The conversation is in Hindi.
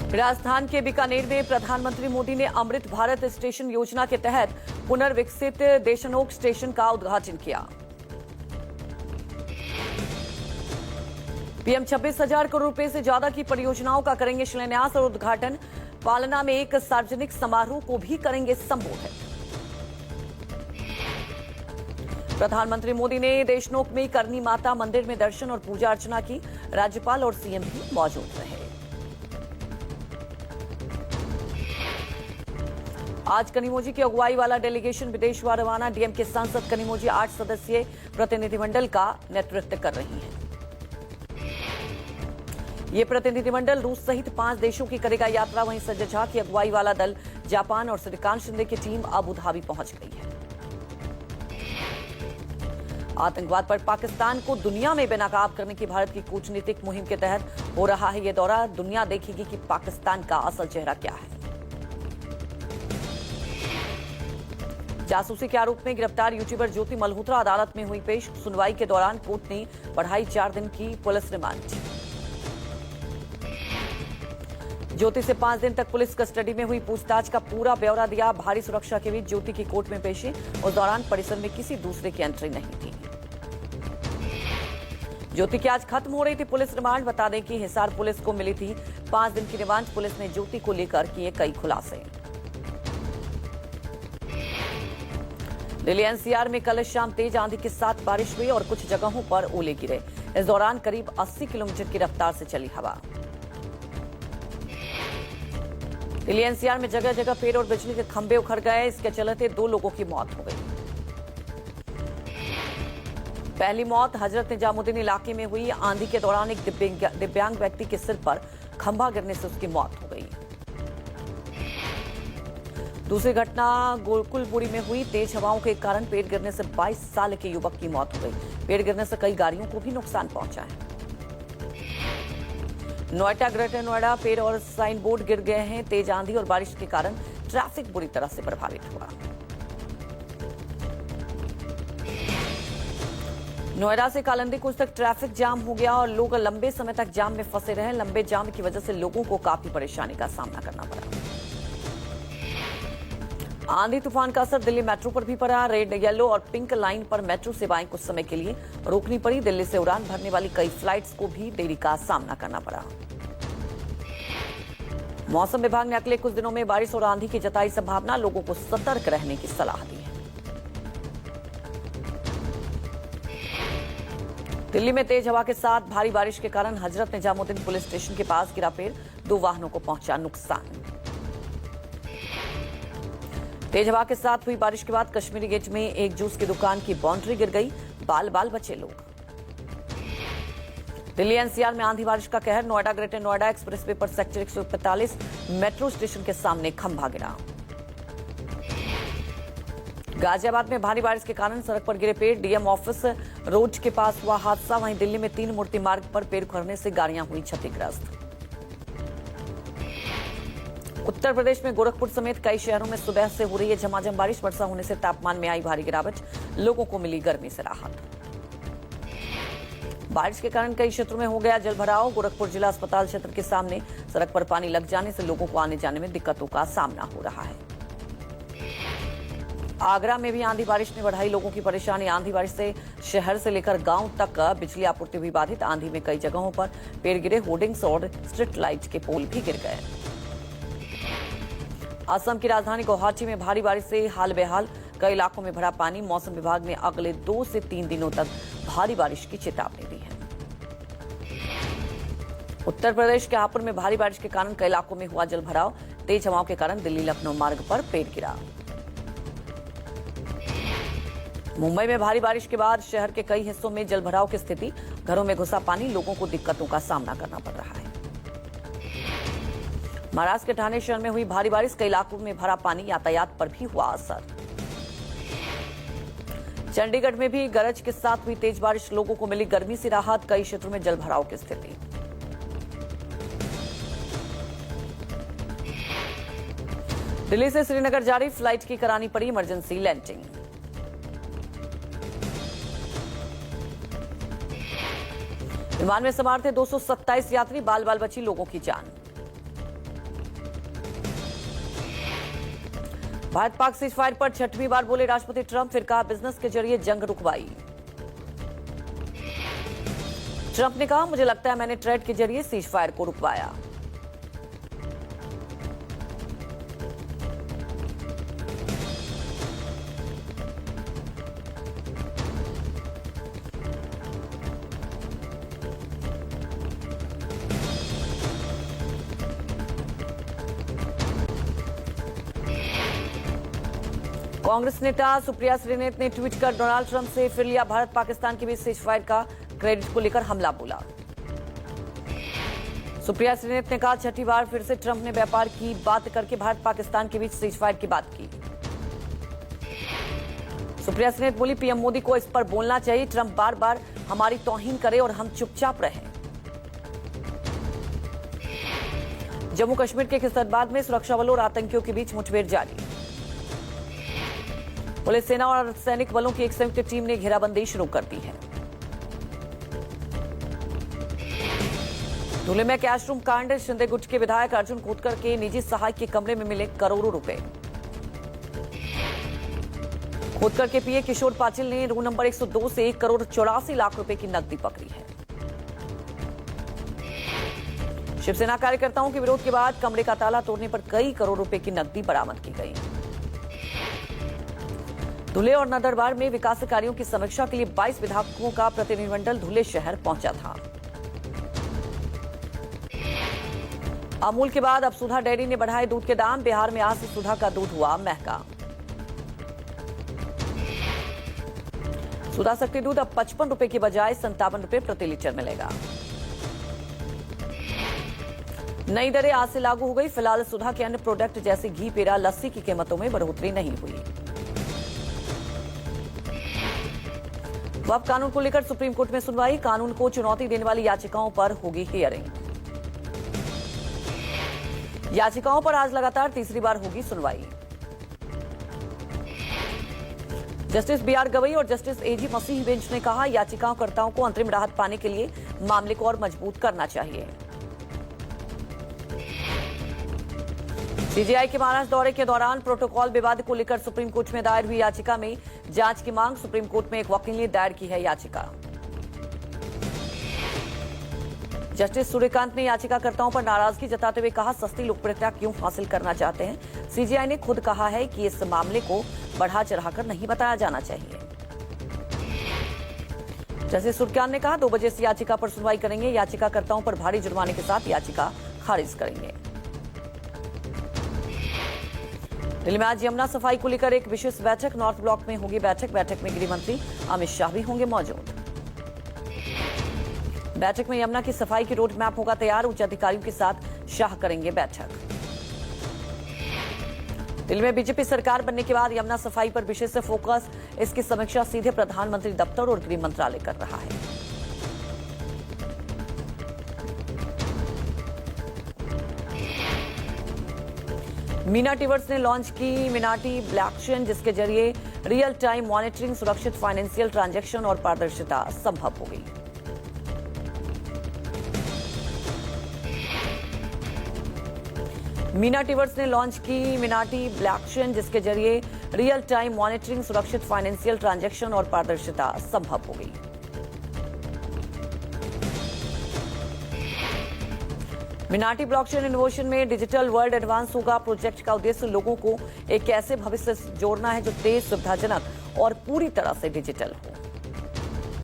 राजस्थान के बीकानेर में प्रधानमंत्री मोदी ने अमृत भारत स्टेशन योजना के तहत पुनर्विकसित देशनोक स्टेशन का उद्घाटन किया। पीएम 26,000 करोड़ रुपए से ज्यादा की परियोजनाओं का करेंगे शिलान्यास और उद्घाटन। पालना में एक सार्वजनिक समारोह को भी करेंगे संबोधित। प्रधानमंत्री मोदी ने देशनोक में करनी माता मंदिर में दर्शन और पूजा अर्चना की। राज्यपाल और सीएम भी मौजूद रहे। आज कनिमोझी की अगुवाई वाला डेलीगेशन विदेश हुआ रवाना। डीएम के सांसद कनिमोझी 8 सदस्यीय प्रतिनिधिमंडल का नेतृत्व कर रही हैं। ये प्रतिनिधिमंडल रूस सहित 5 देशों की करेगा यात्रा। वहीं संजय झा की अगुवाई वाला दल जापान और श्रीकांत शिंदे की टीम अबू धाबी पहुंच गई है। आतंकवाद पर पाकिस्तान को दुनिया में बेनकाब करने की भारत की कूटनीतिक मुहिम के तहत हो रहा है ये दौरा। दुनिया देखेगी कि पाकिस्तान का असल चेहरा क्या है। जासूसी के आरोप में गिरफ्तार यूट्यूबर ज्योति मल्होत्रा अदालत में हुई पेश। सुनवाई के दौरान कोर्ट ने बढ़ाई 4 दिन की पुलिस रिमांड। ज्योति से 5 दिन तक पुलिस कस्टडी में हुई पूछताछ का पूरा ब्यौरा दिया। भारी सुरक्षा के बीच ज्योति की कोर्ट में पेशी। उस दौरान परिसर में किसी दूसरे की एंट्री नहीं थी। ज्योति की आज खत्म हो रही थी पुलिस रिमांड। बता दें कि हिसार पुलिस को मिली थी 5 दिन की रिमांड। पुलिस ने ज्योति को लेकर किए कई खुलासे। दिल्ली एनसीआर में कल शाम तेज आंधी के साथ बारिश हुई और कुछ जगहों पर ओले गिरे। इस दौरान करीब 80 किलोमीटर की रफ्तार से चली हवा। दिल्ली एनसीआर में जगह जगह पेड़ और बिजली के खंभे उखड़ गए। इसके चलते 2 लोगों की मौत हो गई। पहली मौत हजरत निजामुद्दीन इलाके में हुई। आंधी के दौरान एक दिव्यांग व्यक्ति के सिर पर खंभा गिरने से उसकी मौत हो गई। दूसरी घटना गोकुलपुरी में हुई। तेज हवाओं के कारण पेड़ गिरने से 22 साल के युवक की मौत हो गई। पेड़ गिरने से कई गाड़ियों को भी नुकसान पहुंचा है। नोएडा ग्रेटर नोएडा पेड़ और साइन बोर्ड गिर गए हैं। तेज आंधी और बारिश के कारण ट्रैफिक बुरी तरह से प्रभावित हुआ। नोएडा से कालंदी कुछ तक ट्रैफिक जाम हो गया और लोग लंबे समय तक जाम में फंसे रहे। लंबे जाम की वजह से लोगों को काफी परेशानी का सामना करना पड़ा। आंधी तूफान का असर दिल्ली मेट्रो पर भी पड़ा। रेड, येलो और पिंक लाइन पर मेट्रो सेवाएं कुछ समय के लिए रोकनी पड़ी। दिल्ली से उड़ान भरने वाली कई फ्लाइट्स को भी देरी का सामना करना पड़ा। मौसम विभाग ने अगले कुछ दिनों में बारिश और आंधी की जताई संभावना। लोगों को सतर्क रहने की सलाह दी है। दिल्ली में तेज हवा के साथ भारी बारिश के कारण हजरत निजामुद्दीन पुलिस स्टेशन के पास गिरा पेड़। 2 वाहनों को पहुंचा नुकसान। तेज हवा के साथ हुई बारिश के बाद कश्मीरी गेट में एक जूस की दुकान की बाउंड्री गिर गई। बाल बाल बचे लोग। दिल्ली एनसीआर में आंधी बारिश का कहर। नोएडा ग्रेटर नोएडा एक्सप्रेसवे पर सेक्टर 145 मेट्रो स्टेशन के सामने खंभा गिरा। गाजियाबाद में भारी बारिश के कारण सड़क पर गिरे पेड़। डीएम ऑफिस रोड के पास हुआ हादसा। वहीं दिल्ली में 3 मूर्ति मार्ग पर पेड़ उखड़ने से गाड़ियां हुई क्षतिग्रस्त। उत्तर प्रदेश में गोरखपुर समेत कई शहरों में सुबह से हो रही है झमाझम बारिश। वर्षा होने से तापमान में आई भारी गिरावट। लोगों को मिली गर्मी से राहत। बारिश के कारण कई क्षेत्रों में हो गया जलभराव। गोरखपुर जिला अस्पताल क्षेत्र के सामने सड़क पर पानी लग जाने से लोगों को आने जाने में दिक्कतों का सामना हो रहा है। आगरा में भी आंधी बारिश ने बढ़ाई लोगों की परेशानी। आंधी बारिश से शहर से लेकर गांव तक बिजली आपूर्ति भी बाधित। आंधी में कई जगहों पर पेड़ गिरे। होर्डिंग्स और स्ट्रीट लाइट के पोल भी गिर गए। असम की राजधानी गुवाहाटी में भारी बारिश से हाल बेहाल। कई इलाकों में भरा पानी। मौसम विभाग ने अगले 2 से 3 दिनों तक भारी बारिश की चेतावनी दी है। उत्तर प्रदेश के हापुड़ में भारी बारिश के कारण कई इलाकों में हुआ जलभराव। तेज हवाओं के कारण दिल्ली लखनऊ मार्ग पर पेड़ गिरा। मुंबई में भारी बारिश के बाद शहर के कई हिस्सों में जलभराव की स्थिति। घरों में घुसा पानी। लोगों को दिक्कतों का सामना करना पड़ रहा है। महाराष्ट्र के ठाणे शहर में हुई भारी बारिश। कई इलाकों में भरा पानी। यातायात पर भी हुआ असर। चंडीगढ़ में भी गरज के साथ हुई तेज बारिश। लोगों को मिली गर्मी से राहत। कई क्षेत्रों में जलभराव की स्थिति। दिल्ली से श्रीनगर जारी फ्लाइट की करानी पड़ी इमरजेंसी लैंडिंग। विमान में सवार थे 227 यात्री। बाल बाल बची लोगों की जान। भारत पाक सीज फायर पर छठवीं बार बोले राष्ट्रपति ट्रंप, फिर कहा बिजनेस के जरिए जंग रुकवाई। ट्रंप ने कहा, मुझे लगता है मैंने ट्रेड के जरिए सीज फायर को रुकवाया। कांग्रेस नेता सुप्रिया श्रीनेत ने ट्वीट कर डोनाल्ड ट्रंप से फिर लिया भारत पाकिस्तान के बीच सीज फायर का क्रेडिट को लेकर हमला बोला। सुप्रिया श्रीनेत ने कहा, छठी बार फिर से ट्रंप ने व्यापार की बात करके भारत पाकिस्तान के बीच सीज फायर की बात की। सुप्रिया श्रीनेत बोली, पीएम मोदी को इस पर बोलना चाहिए, ट्रंप बार बार हमारी तौहीन करे और हम चुपचाप रहें। जम्मू कश्मीर के किश्तवाड़ में सुरक्षा बलों और आतंकियों के बीच मुठभेड़ जारी। पुलिस, सेना और सैनिक बलों की एक संयुक्त टीम ने घेराबंदी शुरू कर दी है। धुले में कैश रूम कांड, शिंदे गुट के विधायक अर्जुन खोतकर के निजी सहायक के कमरे में मिले करोड़ों रुपए। खोतकर के पीए किशोर पाटिल ने रूम नंबर 102 से 1,84,00,000 रुपए की नकदी पकड़ी है। शिवसेना कार्यकर्ताओं के विरोध के बाद कमरे का ताला तोड़ने पर कई करोड़ रुपए की नकदी बरामद की गई। धुले और नंदरबार में विकास कार्यों की समीक्षा के लिए 22 विधायकों का प्रतिनिधिमंडल धुले शहर पहुंचा था। अमूल के बाद अब सुधा डेयरी ने बढ़ाए दूध के दाम, बिहार में आज से सुधा का दूध हुआ महंगा। सुधा शक्ति दूध अब 55 रुपए की बजाय 57 रुपए प्रति लीटर मिलेगा। नई दरें आज से लागू हो गई। फिलहाल सुधा के अन्य प्रोडक्ट जैसे घी, पेड़ा, लस्सी की कीमतों में बढ़ोतरी नहीं हुई। वक्फ कानून को लेकर सुप्रीम कोर्ट में सुनवाई, कानून को चुनौती देने वाली याचिकाओं पर होगी हियरिंग। याचिकाओं पर आज लगातार तीसरी बार होगी सुनवाई। जस्टिस बीआर गवई और जस्टिस एजी मसीह बेंच ने कहा, याचिकाकर्ताओं को अंतरिम राहत पाने के लिए मामले को और मजबूत करना चाहिए। सीजेआई के महाराष्ट्र दौरे के दौरान प्रोटोकॉल विवाद को लेकर सुप्रीम कोर्ट में दायर हुई याचिका में जांच की मांग, सुप्रीम कोर्ट में एक वकील ने दायर की है याचिका। जस्टिस सूर्यकांत ने याचिकाकर्ताओं पर नाराजगी जताते हुए कहा, सस्ती लोकप्रियता क्यों हासिल करना चाहते हैं। सीजेआई ने खुद कहा है कि इस मामले को बढ़ा चढ़ाकर नहीं बताया जाना चाहिए। जस्टिस सूर्यकांत ने कहा, 2 बजे से याचिका पर सुनवाई करेंगे, याचिकाकर्ताओं पर भारी जुर्माने के साथ याचिका खारिज करेंगे। दिल्ली में आज यमुना सफाई को लेकर एक विशेष बैठक, नॉर्थ ब्लॉक में होगी बैठक में गृह मंत्री अमित शाह भी होंगे मौजूद। बैठक में यमुना की सफाई की रोड मैप होगा तैयार, उच्च अधिकारियों के साथ शाह करेंगे बैठक। दिल्ली में बीजेपी सरकार बनने के बाद यमुना सफाई पर विशेष फोकस, इसकी समीक्षा सीधे प्रधानमंत्री दफ्तर और गृह मंत्रालय कर रहा है। मीना टिवर्स ने लॉन्च की मिनाटी ब्लॉकचेन, जिसके जरिए रियल टाइम मॉनिटरिंग, सुरक्षित फाइनेंशियल ट्रांजैक्शन और पारदर्शिता संभव होगी। मीना टिवर्स ने लॉन्च की मिनाटी ब्लॉकचेन, जिसके जरिए रियल टाइम मॉनिटरिंग, सुरक्षित फाइनेंशियल ट्रांजैक्शन और पारदर्शिता संभव होगी। मिनाटी ब्लॉकचेन इनोवेशन में डिजिटल वर्ल्ड एडवांस होगा। प्रोजेक्ट का उद्देश्य लोगों को एक ऐसे भविष्य से जोड़ना है जो तेज, सुविधाजनक और पूरी तरह से डिजिटल हो।